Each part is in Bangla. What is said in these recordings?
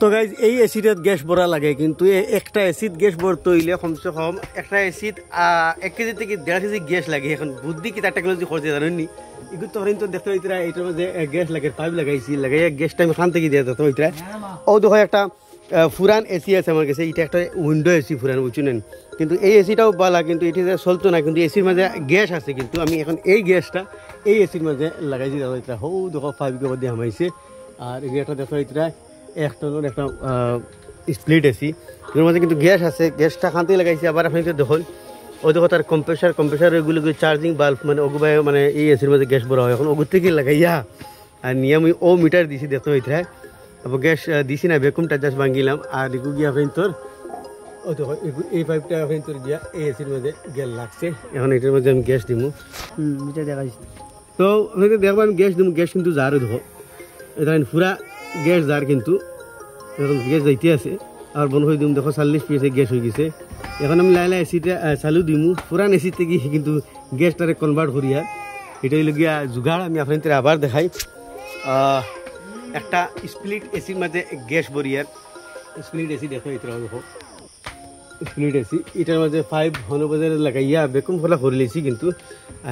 তো গাইজ এই এসিডত গ্যাস ভরা লাগে কিন্তু একটা এসিড গ্যাস ভরতে হইলে কমসে কম একটা এসিড 1 কেজি থেকে 1.5 কেজি গ্যাস লাগে। এখন বুদ্ধি কি তার টেকনোলজি করছে জানেন নি? এগুলো তো তো দেখতে হইতরা এইটার মধ্যে গ্যাস লাগে, পাইপ লাগাইছি, লাগাই গ্যাসটা আমি খান থেকে দিয়ে দিতে হইতরা। ও দেখো একটা ফুরান এসি আছে আমার কাছে, এটা একটা উইন্ডো এসি ফুরান, বুঝছেন? কিন্তু এই এসিটাও বালা, কিন্তু এটি চলতো না, কিন্তু এসির মাঝে গ্যাস আছে। কিন্তু আমি এখন এই গ্যাসটা এই এসির মাঝে লাগাইছি হইতরা। হৌ দেখো 5 কেজি দিয়ে হামাইছে। আর এটা দেখো হইতরা একটা স্প্লিট এসি, এর মধ্যে কিন্তু গ্যাস আছে, গ্যাসটা খানতেই লাগাইছি। আবার আপনি দেখুন ওই দেখো তার কম্প্রেসার এগুলো চার্জিং বাল্ব, মানে ওগুবাই মানে এই এসির মধ্যে গ্যাস ভরা হয়। এখন ওগুর থেকে লাগাইয়া আর নিয়ে আমি ও মিটার দিছি দেখতে হইতে হয়। তারপর গ্যাস দিছি না, ভ্যাকুমটা জাস্ট ভাঙিলাম। আর এগু গিয়া আপনি তোর ও দেখো এই পাইপটা আপনি তোর গিয়া এই এসির মধ্যে গ্যাস লাগছে। এখন এটার মধ্যে আমি গ্যাস দিব, মিটার দেখাইছি। তো আপনাকে দেখবো আমি গ্যাস দিব, গ্যাস কিন্তু যারও দেখো এটা পুরা গ্যাস যার, কিন্তু এখন গ্যাস যাইতে আছে। আর বন হয়ে দিম দেখো 40 পিএসে গ্যাস হয়ে গেছে। এখন আমি লাইলা এসিটা চালু দিমু, পুরান এসি থেকে কিন্তু গ্যাসটারে কনভার্ট করিয়া এটা হইল গিয়া জুগাড়। আমি আপনাদের আবার দেখাই একটা স্প্লিট এসির মাঝে গ্যাস ভরিয়ার স্প্লিট এসি দেখো, এটা দেখো স্প্লিট এসি, এটার মাঝে 5 হনবাজারে লাগাইয়া বেকুম ফলা করে লেছি। কিন্তু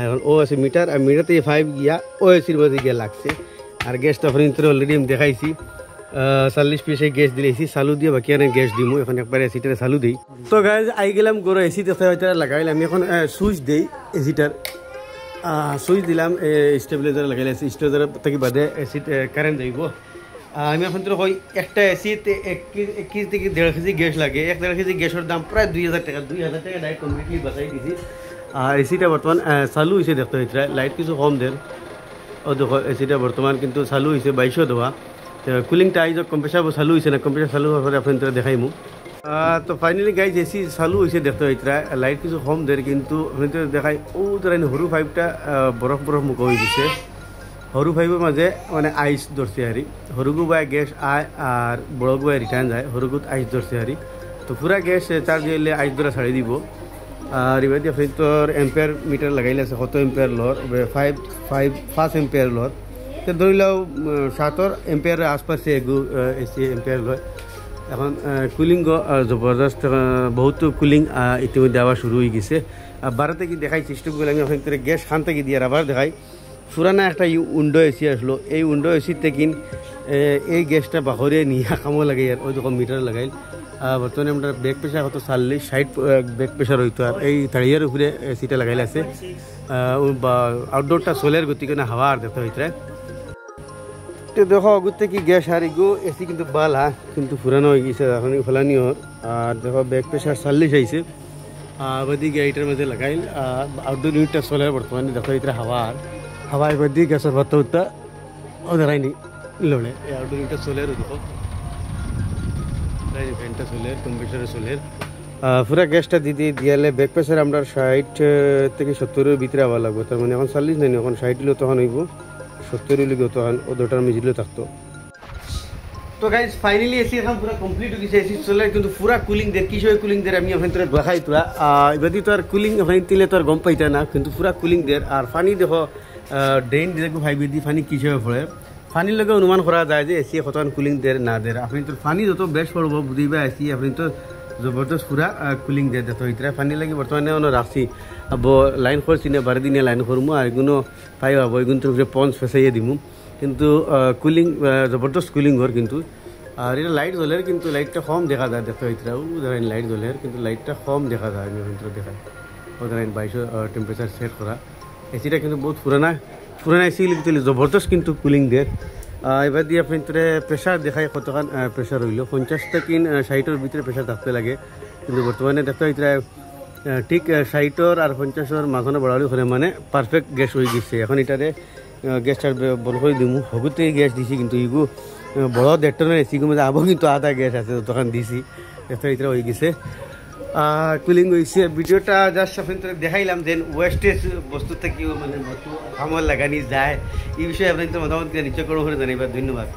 এখন ও আছে মিটার, আর মিটারতে 5 গিয়া ও এসির মাঝে গিয়া লাগছে। আর গ্যাসটা আপনাদের অলরেডি আমি দেখাইছি 40 পিসে গ্যাস দিলেছি, চালু দিয়ে বাকি আর গ্যাস দিমু। এখন একবার এসিটারে চালু দিই। তো গাইজ আই গেলাম গরো এসি দেখতে লাগাইলাম। আমি এখন সুইচ দিই এসিটার, সুইচ দিলাম, স্টেবিলাইজার লাগাইলাম। স্টেবিলাইজার থেকে বাদে এসিট কারেন্ট যাইব। আমি এখন তো কই একটা এসিতে 1 কেজি থেকে 1.5 কেজি গ্যাস লাগে। 1.5 কেজি গ্যাসের দাম প্রায় 2000 টাকা। 2000 টাকা ডাইরেক্ট কমপ্লিটলি বাঁচাই দিছি। আর এসিটা বর্তমান চালু হয়েছে দেখতে হইতে, লাইট কিছু কম দেন। ও দেখো এসিটা বর্তমান কিন্তু চালু হয়েছে 2200 দেওয়া। কুলিংটা আইজ কম্প্রেসার চালু হয়েছে না, কম্প্রেসার চালু হওয়ার পরে আপনাদের দেখাইমু। তো ফাইনালি গাইজ এসি চালু হয়েছে দেখতে হইতে, লাইট কিছু কম দেয়, কিন্তু আপনাদের দেখাই ও তারা সরু পাইপটা বরফ মুখ হয়ে দিছে। সরু পাইপের মাঝে মানে আইস ধরছে হারি, সরুগু বাই গ্যাস আয় আর বড়গু বাই রিটার্ন যায়, সরুগুত আইস ধরছে হারি। তো পুরা গ্যাস চার্জ হইলে আইস ধরা ছাড়ি দিব। আর এবার দিয়ে আপনি তোর এম্পিয়ার মিটার লাগাইলে আছে, কত এম্পিয়ার লর 5 এম্পিয়ার লর। তো ধরিলেও 7 এম্পিয়ারের আশপাশে এগু এসি এম্পিয়ার লয়। এখন কুলিং জবরদস্ত বহুত কুলিং ইতিমধ্যে আবার শুরু হয়ে গেছে। আর বারোতে কি দেখাই সিস্টেম করলে আমি ওখান থেকে গ্যাস খান থেকে দিয়ে আবার দেখাই। পুরানা একটা উইন্ডো এসি আসলো, এই উইন্ডো এসিতে কিন এই গ্যাসটা বাহরে নিয়ে কামো লাগে। আর ওই রকম মিটার লাগাইল। বর্তমানে আমরা ব্যাক প্রেশার কত 40-60 ব্যাক প্রেশার হইতো। আর এই তাড়িয়ার উপরে এসিটা লাগাইলে আছে। আউটডোরটা সোলের গতিকে না হাওয়া আর দেখতে হইতে। তো দেখো অগুতে কি গ্যাস আর এগো এসি কিন্তু বালা, কিন্তু পুরানো হয়ে গেছে, এখন ফেলানি হর। আর দেখো ব্যাক প্রেশার 40 আইছে। বাদি গাড়িটার মধ্যে লাগাইল। আউটডোর ইউনিটটা সোলার বর্তমানে দেখো এটা হাওয়া এবার দিয়ে গ্যাসের ভাত উঠতা ও ধরাইনি লড়ে। এই আউটডোর ইউনিটটা সোলার দেখো, ফ্যানটা সোলার, কম্প্রেসারের সোলার। পুরা গ্যাসটা দিয়ালে ব্যাক প্রেশার আমরা 60 থেকে 70-এর ভিতরে আবার লাগবে। তার মানে এখন 40 নাই, এখন 60 হইলেও তখন হইব, 70 হইলে তখন ও দুটার মিজিলেও থাকতো। তো গাইজ ফাইনালি এসি এখন পুরো কমপ্লিট হয়ে গেছে। এসি চলে কিন্তু পুরা কুলিং দের, কিসের কুলিং দের আমি ওখান থেকে দেখাই তোরা। এবার তো আর কুলিং ওখানে দিলে তো আর গম পাইতা না, কিন্তু পুরা কুলিং দের। আর পানি দেখো ড্রেন দেখো ভাইবে দি পানি কিসের পড়ে, পানির লগে অনুমান করা যায় যে এসি কতক্ষণ কুলিং দের না দের। আপনি তো পানি যত বেশ পড়ব বুঝিবা এসি আপনি তো জবরদস্ত পুরা কুলিং দিয়ে দেখো ইতরা পানি লাগে। বর্তমানে রাখছি লাইন করছি না, 12 দিনে লাইন করবো। আর এগুলো পাই পাবো, এগুলো তো পঞ্চ ফেসাইয়ে দিমু। কিন্তু কুলিং জবরদস্ত কুলিং ঘর কিন্তু। আর এটা লাইট জ্বলের, কিন্তু লাইটটা কম দেখা যায় দেখতে হইতরা। ও ধরেন লাইট জ্বলের, কিন্তু লাইটটা কম দেখা যায়। আমি ওখান দেখাই ও ধরেন 2200 টেম্পারেচার সেট করা। এসিটা কিন্তু বহুত পুরানা এসি লিখতে জবরদস্ত কিন্তু কুলিং দের। এবার দিয়ে আপনি প্রেশার দেখায় কতক্ষণ প্রেশার হইল। 50 থেকে 60-এর ভিতরে প্রেশার থাকতে লাগে, কিন্তু বর্তমানে দেখতে হইতরা ঠিক 60 আর 50-এর মাঝখানে বাড়ালি করে মানে পারফেক্ট গ্যাস হয়ে গেছে। এখন এটারে গ্যাসটা বন্ধ করে দিমু। হগুতে গ্যাস দিছি, কিন্তু ইগু বড় 1.5 টনের এসি মধ্যে আবো কিন্তু আধা গ্যাস আছে, তখন দিছি দেখতে এটা হয়ে গেছে। কুলিং হয়েছে। ভিডিওটা জাস্ট আপনাদের দেখাইলাম যে ওয়েস্টেজ বস্তু থেকে মানে বস্তু কামড় লাগানি যায়, এই বিষয়ে আপনাদের মতামত নিশ্চয় করবো জানাইবার। ধন্যবাদ।